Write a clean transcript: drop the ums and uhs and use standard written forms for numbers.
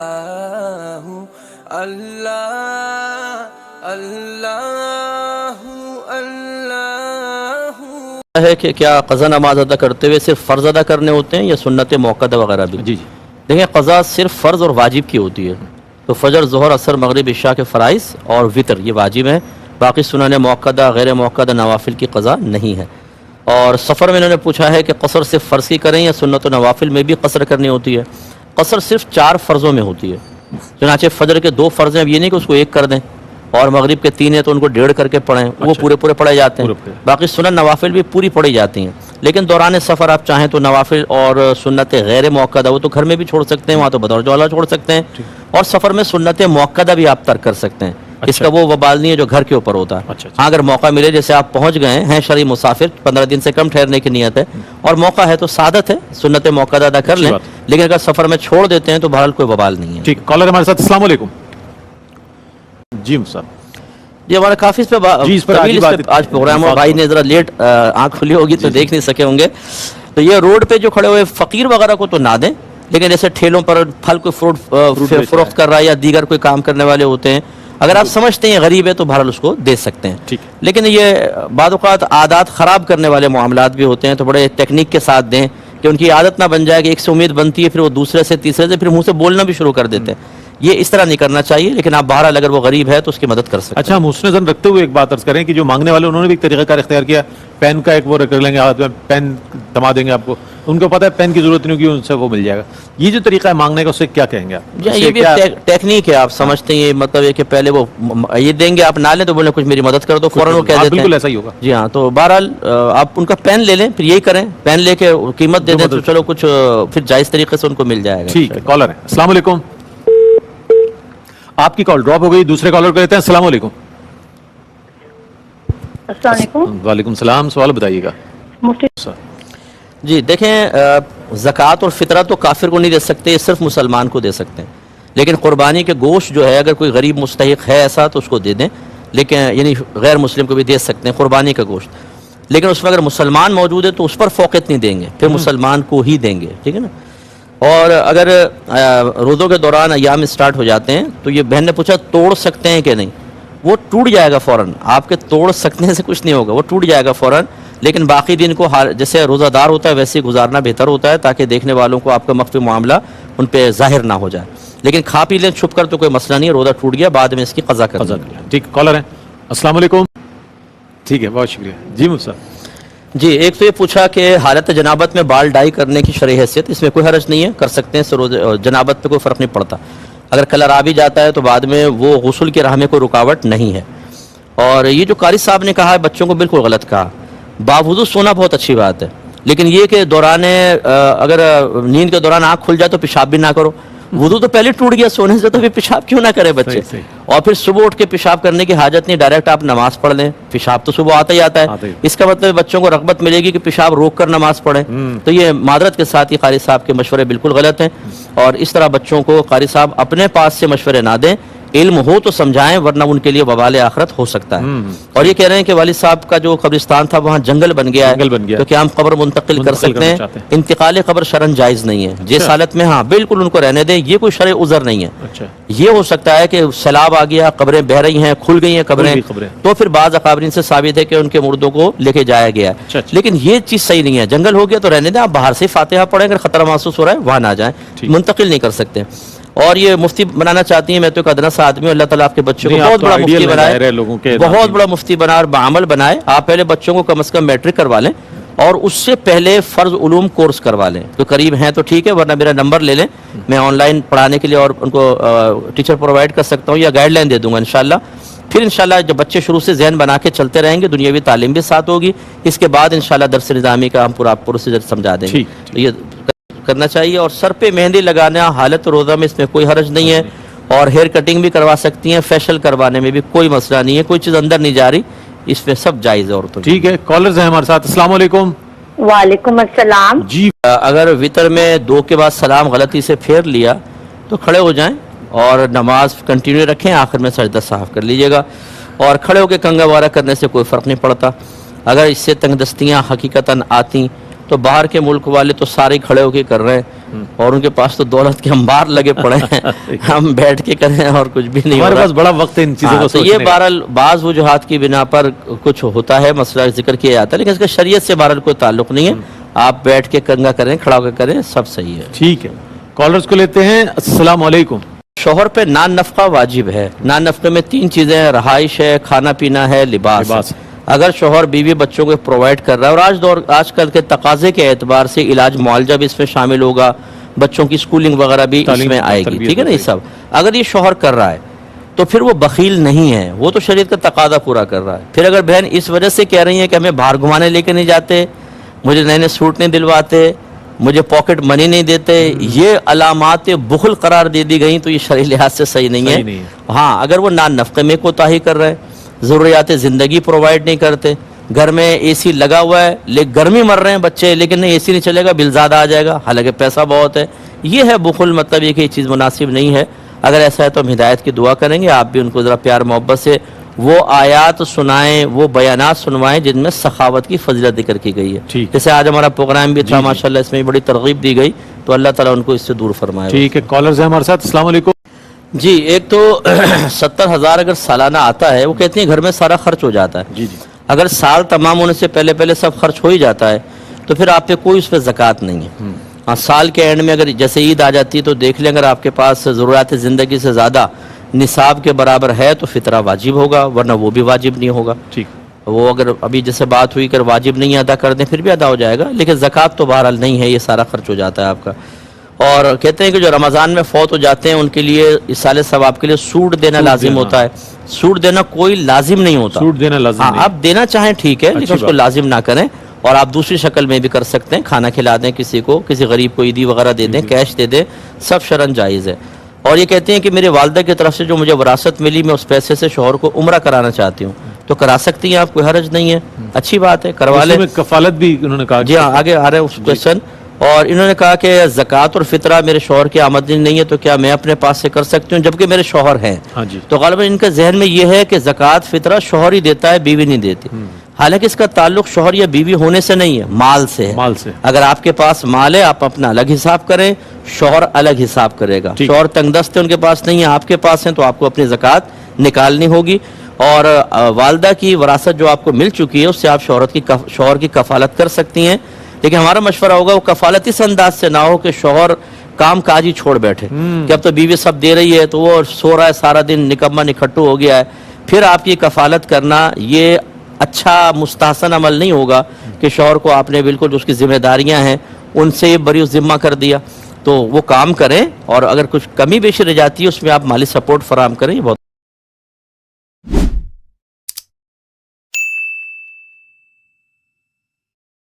ہے کہ کیا قضا نماز ادا کرتے ہوئے صرف فرض ادا کرنے ہوتے ہیں یا سنت موقدہ وغیرہ بھی؟ جی دیکھیں، قضا صرف فرض اور واجب کی ہوتی ہے، تو فجر، ظہر، عصر، مغرب، عشاء کے فرائض اور وتر یہ واجب ہیں، باقی سنن موقدہ غیر موقدہ نوافل کی قضا نہیں ہے۔ اور سفر میں انہوں نے پوچھا ہے کہ قصر صرف فرض کی کریں یا سنت و نوافل میں بھی قصر کرنی ہوتی ہے؟ قصر صرف 4 فرضوں میں ہوتی ہے، چنانچہ فجر کے 2 فرض ہیں، اب یہ نہیں کہ اس کو 1 کر دیں، اور مغرب کے 3 ہیں تو ان کو 1.5 کر کے پڑھیں، وہ پورے پڑھے جاتے ہیں، باقی سنن نوافل بھی پوری پڑھی جاتی ہیں۔ لیکن دوران سفر آپ چاہیں تو نوافل اور سنت غیر موقدہ وہ تو گھر میں بھی چھوڑ سکتے ہیں، وہاں تو بطور جوالہ چھوڑ سکتے ہیں، اور سفر میں سنت موقدہ بھی آپ ترک کر سکتے ہیں، اس کا وہ وبال نہیں ہے جو گھر کے اوپر ہوتا ہے۔ ہاں، اگر موقع ملے، جیسے آپ پہنچ گئے ہیں شرعی مسافر، 15 دن سے کم ٹھہرنے کی نیت ہے اور موقع ہے تو سعادت ہے، سنت موقدہ ادا کر لیں، لیکن اگر سفر میں چھوڑ دیتے ہیں تو بہرحال کوئی وبال نہیں ہے۔ ٹھیک، کالر ہمارے ساتھ۔ السلام علیکم۔ جی صاحب، جی ہمارا کافی اس پہ آج پروگرام ہوا، بھائی نے ذرا لیٹ آنکھ کھلی ہوگی تو دیکھ نہیں سکے ہوں گے۔ تو یہ روڈ پہ جو کھڑے ہوئے فقیر وغیرہ کو تو نہ دیں، لیکن جیسے ٹھیلوں پر پھل کوئی فروٹ فروخت کر رہا ہے یا دیگر کوئی کام کرنے والے ہوتے ہیں، اگر آپ سمجھتے ہیں غریب ہے تو بہرحال اس کو دے سکتے ہیں۔ لیکن یہ بعض اوقات عادات خراب کرنے والے معاملات بھی ہوتے ہیں، تو بڑے ٹیکنیک کے ساتھ دیں کہ ان کی عادت نہ بن جائے کہ ایک سے امید بنتی ہے، پھر وہ دوسرے سے تیسرے سے پھر منہ سے بولنا بھی شروع کر دیتے ہیں۔ یہ اس طرح نہیں کرنا چاہیے، لیکن آپ بہرحال اگر وہ غریب ہے تو اس کی مدد کر سکتے ہیں۔ اچھا، ہم حسن ظن رکھتے ہوئے ایک بات عرض کریں کہ جو مانگنے والے انہوں نے بھی ایک طریقہ کار اختیار کیا، پین کا ایک وہ رکھ لیں گے ہاتھ میں، پین تھما دیں گے آپ کو، ان کو پتہ ہے پین کی ضرورت نہیں ہوگی، ان سے وہ مل جائے گا۔ یہ جو طریقہ ہے مانگنے کا، اس سے کیا کہیں گے آپ؟ یہ بھی ٹیکنیک ہے، آپ سمجھتے ہیں، مطلب ہے کہ پہلے وہ یہ دیں گے، آپ نہ لیں تو بولیں کچھ میری مدد کر دو، فوراً وہ کہہ دیتے ہیں بالکل ایسا ہی ہوگا۔ جی ہاں، تو بہرحال آپ ان کا پین لے لیں، پھر یہی کریں، پین لے کے قیمت دے دیں تو چلو کچھ پھر جائز طریقے سے ان کو مل جائے گا۔ ٹھیک ہے، کالر ہے۔ السلام علیکم، آپ کی کال ڈراپ ہو گئی، دوسرے کالر کو لیتے ہیں۔ السلام علیکم۔ السلام علیکم۔ وعلیکم السلام، سوال بتائیے گا۔ جی دیکھیں، زکوٰۃ اور فطرہ تو کافر کو نہیں دے سکتے، صرف مسلمان کو دے سکتے ہیں، لیکن قربانی کے گوشت جو ہے اگر کوئی غریب مستحق ہے ایسا تو اس کو دے دیں، لیکن یعنی غیر مسلم کو بھی دے سکتے ہیں قربانی کا گوشت، لیکن اس میں اگر مسلمان موجود ہے تو اس پر فوقیت نہیں دیں گے، پھر مسلمان کو ہی دیں گے، ٹھیک ہے نا۔ اور اگر روزوں کے دوران ایام اسٹارٹ ہو جاتے ہیں تو یہ بہن نے پوچھا توڑ سکتے ہیں کہ نہیں، وہ ٹوٹ جائے گا فوراً، آپ کے توڑ سکنے سے کچھ نہیں ہوگا، وہ ٹوٹ جائے گا فوراً، لیکن باقی دن کو جیسے روزہ دار ہوتا ہے ویسے گزارنا بہتر ہوتا ہے، تاکہ دیکھنے والوں کو آپ کا مخفی معاملہ ان پہ ظاہر نہ ہو جائے، لیکن کھا پی لیں چھپ کر تو کوئی مسئلہ نہیں ہے، روزہ ٹوٹ گیا بعد میں اس کی قضا کر دیں۔ ٹھیک، کالر ہے۔ السلام علیکم۔ ٹھیک ہے، بہت شکریہ۔ جی مفتی صاحب۔ جی، ایک تو یہ پوچھا کہ حالت جنابت میں بال ڈائی کرنے کی شرعی حیثیت، اس میں کوئی حرج نہیں ہے، کر سکتے ہیں، جنابت پہ کوئی فرق نہیں پڑتا، اگر کلر آ بھی جاتا ہے تو بعد میں وہ غسل کی راہ میں کوئی رکاوٹ نہیں ہے۔ اور یہ جو قاری صاحب نے کہا ہے بچوں کو بالکل غلط کہا، باوضو سونا بہت اچھی بات ہے، لیکن یہ کہ دوران اگر نیند کے دوران آنکھ کھل جائے تو پیشاب بھی نہ کرو، وضو تو پہلے ٹوٹ گیا سونے سے، تو پھر پیشاب کیوں نہ کرے بچے؟ اور پھر صبح اٹھ کے پیشاب کرنے کی حاجت نہیں، ڈائریکٹ آپ نماز پڑھ لیں، پیشاب تو صبح آتا ہی آتا ہے، اس کا مطلب بچوں کو رغبت ملے گی کہ پیشاب روک کر نماز پڑھیں، تو یہ معذرت کے ساتھ یہ قاری صاحب کے مشورے بالکل غلط ہیں، اور اس طرح بچوں کو قاری صاحب اپنے پاس سے مشورے نہ دیں، علم ہو تو سمجھائیں، ورنہ ان کے لیے وبال آخرت ہو سکتا ہے۔ اور یہ کہہ رہے ہیں کہ والد صاحب کا جو قبرستان تھا وہاں جنگل بن گیا ہے تو کیا ہم قبر منتقل کر سکتے ہیں؟ انتقال قبر شرعاً جائز نہیں ہے، جس حالت میں ہاں بالکل ان کو رہنے دیں، یہ کوئی شرعی عذر نہیں ہے۔ یہ ہو سکتا ہے کہ سیلاب آ گیا، قبریں بہہ رہی ہیں، کھل گئی ہیں قبریں، تو پھر بعض اکابرین سے ثابت ہے کہ ان کے مردوں کو لے کے جایا گیا ہے، لیکن یہ چیز صحیح نہیں ہے، جنگل ہو گیا تو رہنے دیں، آپ باہر سے فاتحہ پڑھیں، اگر خطرہ محسوس ہو رہا ہے وہاں نہ جائیں، منتقل نہیں کر سکتے۔ اور یہ مفتی بنانا چاہتی ہیں، میں تو ایک ادنا سا آدمی ہوں، اللہ تعالیٰ آپ کے بچوں کو بہت بڑا مفتی بنائے، بہت بڑا مفتی بنا اور بعمل بنائے۔ آپ پہلے بچوں کو کم از کم میٹرک کروا لیں اور اس سے پہلے فرض علوم کورس کروا لیں، تو قریب ہیں تو ٹھیک ہے، ورنہ میرا نمبر لے لیں، میں آن لائن پڑھانے کے لیے اور ان کو ٹیچر پرووائڈ کر سکتا ہوں یا گائیڈ لائن دے دوں گا انشاءاللہ۔ پھر انشاءاللہ جب بچے شروع سے ذہن بنا کے چلتے رہیں گے، دنیاوی تعلیم بھی ساتھ ہوگی، اس کے بعد انشاءاللہ درس نظامی کا ہم پورا پروسیجر سمجھا دیں گے، یہ کرنا چاہیے۔ اور سر پہ مہندی لگانا حالت روزہ میں اس میں کوئی حرج نہیں ہے، اور ہیئر کٹنگ بھی کروا سکتی ہیں، فیشل کروانے میں بھی کوئی مسئلہ نہیں ہے، کوئی چیز اندر نہیں جا رہی، اس میں سب جائز ہے عورتوں۔ ٹھیک ہے، کالرز ہیں ہمارے ساتھ۔ السلام علیکم۔ وعلیکم السلام۔ جی، اگر وطر میں 2 کے بعد سلام غلطی سے پھیر لیا تو کھڑے ہو جائیں اور نماز کنٹینیو رکھیں، آخر میں سجدہ صاف کر لیجئے گا، اور کھڑے ہو کے کنگا وارہ کرنے سے کوئی فرق نہیں پڑتا۔ اگر اس سے تنگ دستیاں حقیقتاً آتی تو باہر کے ملک والے تو سارے کھڑے ہو کے کر رہے ہیں اور ان کے پاس تو دولت کے انبار لگے پڑے ہیں، ہم بیٹھ کے کریں اور کچھ بھی نہیں ہو ہمارے رہا۔ پاس بڑا وقت ہے ان چیزوں کو تو سوچنے یہ کا۔ بہرحال بعض وجوہات کی بنا پر کچھ ہوتا ہے، مسئلہ ذکر کیا جاتا ہے، لیکن اس کا شریعت سے بہرحال کوئی تعلق نہیں ہے۔ آپ بیٹھ کے کنگا کریں، کھڑا ہو کے کریں، سب صحیح ہے۔ ٹھیک ہے، کالرز کو لیتے ہیں۔ السلام علیکم۔ شوہر پہ نان نفقہ واجب ہے۔ نان نفقے میں 3 چیزیں ہیں، رہائش ہے، کھانا پینا ہے، لباس ہے۔ لباس۔ اگر شوہر بیوی بچوں کو پرووائڈ کر رہا ہے، اور آج کل کے تقاضے کے اعتبار سے علاج معالجہ بھی اس میں شامل ہوگا، بچوں کی سکولنگ وغیرہ بھی اس تعلیم میں آئے گی، تربیت ٹھیک ہے نا، یہ سب اگر یہ شوہر کر رہا ہے تو پھر وہ بخیل نہیں ہے، وہ تو شریعت کا تقاضا پورا کر رہا ہے۔ پھر اگر بہن اس وجہ سے کہہ رہی ہیں کہ ہمیں باہر گھمانے لے کے نہیں جاتے، مجھے نئے نئے سوٹ نہیں دلواتے، مجھے پاکٹ منی نہیں دیتے، یہ علامات بخل قرار دے دی گئی، تو یہ شرعی لحاظ سے صحیح نہیں صحیح نہیں ہے۔ ہاں اگر وہ نان نفقے میں کوتاہی کر رہے ہیں، ضروریات زندگی پرووائڈ نہیں کرتے، گھر میں اے سی لگا ہوا ہے لیکن گرمی مر رہے ہیں بچے، لیکن نہیں اے سی نہیں چلے گا، بل زیادہ آ جائے گا، حالانکہ پیسہ بہت ہے، یہ ہے بخل، مطلب یہ کہ یہ چیز مناسب نہیں ہے۔ اگر ایسا ہے تو ہم ہدایت کی دعا کریں گے، آپ بھی ان کو ذرا پیار محبت سے وہ آیات سنائیں، وہ بیانات سنوائیں جن میں سخاوت کی فضیلت ذکر کی گئی ہے۔ ٹھیک۔ جیسے آج ہمارا پروگرام بھی تھا ماشاءاللہ، اس میں بڑی ترغیب دی گئی، تو اللہ تعالیٰ ان کو اس سے دور فرمائے۔ ٹھیک ہے، کالرز ہیں ہمارے ساتھ۔ السلام علیکم۔ جی، ایک تو 70,000 اگر سالانہ آتا ہے، وہ کہتی ہیں گھر میں سارا خرچ ہو جاتا ہے۔ جی جی، اگر سال تمام ہونے سے پہلے سب خرچ ہو ہی جاتا ہے تو پھر آپ پہ کوئی اس پہ زکوٰۃ نہیں ہے۔ ہاں، سال کے اینڈ میں اگر جیسے عید آ جاتی ہے تو دیکھ لیں، اگر آپ کے پاس ضروریات زندگی سے زیادہ نصاب کے برابر ہے تو فطرہ واجب ہوگا، ورنہ وہ بھی واجب نہیں ہوگا۔ ٹھیک۔ وہ اگر ابھی جیسے بات ہوئی کہ واجب نہیں ادا کر دیں پھر بھی ادا ہو جائے گا، لیکن زکوٰۃ تو بہرحال نہیں ہے، یہ سارا خرچ ہو جاتا ہے آپ کا۔ اور کہتے ہیں کہ جو رمضان میں فوت ہو جاتے ہیں ان کے لیے اصالِ ثواب کے لیے سوٹ دینا لازم ہوتا ہے۔ سوٹ دینا کوئی لازم نہیں ہوتا، سوٹ دینا لازم ہاں نہیں۔ آپ دینا چاہیں ٹھیک ہے، لیکن اس کو بات۔ لازم نہ کریں، اور آپ دوسری شکل میں بھی کر سکتے ہیں، کھانا کھلا دیں کسی کو، کسی غریب کو عیدی وغیرہ دے دیں، کیش دے دیں، سب شرعاً جائز ہے۔ اور یہ کہتے ہیں کہ میرے والدہ کی طرف سے جو مجھے وراثت ملی، میں اس پیسے سے شوہر کو عمرہ کرانا چاہتی ہوں، تو کرا سکتی ہیں آپ، کوئی حرج نہیں ہے، اچھی بات ہے، کروا لیں۔ اس میں کفالت بھی انہوں نے کہا۔ جی ہاں، آگے آ رہے ہیں اس کوشچن۔ اور انہوں نے کہا کہ زکوٰۃ اور فطرہ میرے شوہر کی آمدنی نہیں ہے تو کیا میں اپنے پاس سے کر سکتی ہوں جبکہ میرے شوہر ہیں؟ ہاں جی، تو غالباً ان کے ذہن میں یہ ہے کہ زکوٰۃ فطرہ شوہر ہی دیتا ہے، بیوی نہیں دیتی، حالانکہ اس کا تعلق شوہر یا بیوی ہونے سے نہیں ہے، مال سے ہے۔ مال سے۔ اگر آپ کے پاس مال ہے آپ اپنا الگ حساب کریں، شوہر الگ حساب کرے گا۔ ٹھیک۔ شوہر تنگ دست ہے، ان کے پاس نہیں ہے، آپ کے پاس ہیں، تو آپ کو اپنی زکوٰۃ نکالنی ہوگی۔ اور والدہ کی وراثت جو آپ کو مل چکی ہے اس سے آپ شوہر کی کفالت کر سکتی ہیں، لیکن ہمارا مشورہ ہوگا وہ کفالت اس انداز سے نہ ہو کہ شوہر کام کاج ہی چھوڑ بیٹھے کہ اب تو بیوی سب دے رہی ہے تو وہ سو رہا ہے سارا دن، نکما نکھٹو ہو گیا ہے، پھر آپ کی کفالت کرنا یہ اچھا مستحسن عمل نہیں ہوگا کہ شوہر کو آپ نے بالکل جو اس کی ذمہ داریاں ہیں ان سے یہ بری ذمہ کر دیا۔ تو وہ کام کریں، اور اگر کچھ کمی بیشی رہ جاتی ہے اس میں آپ مالی سپورٹ فراہم کریں، یہ بہت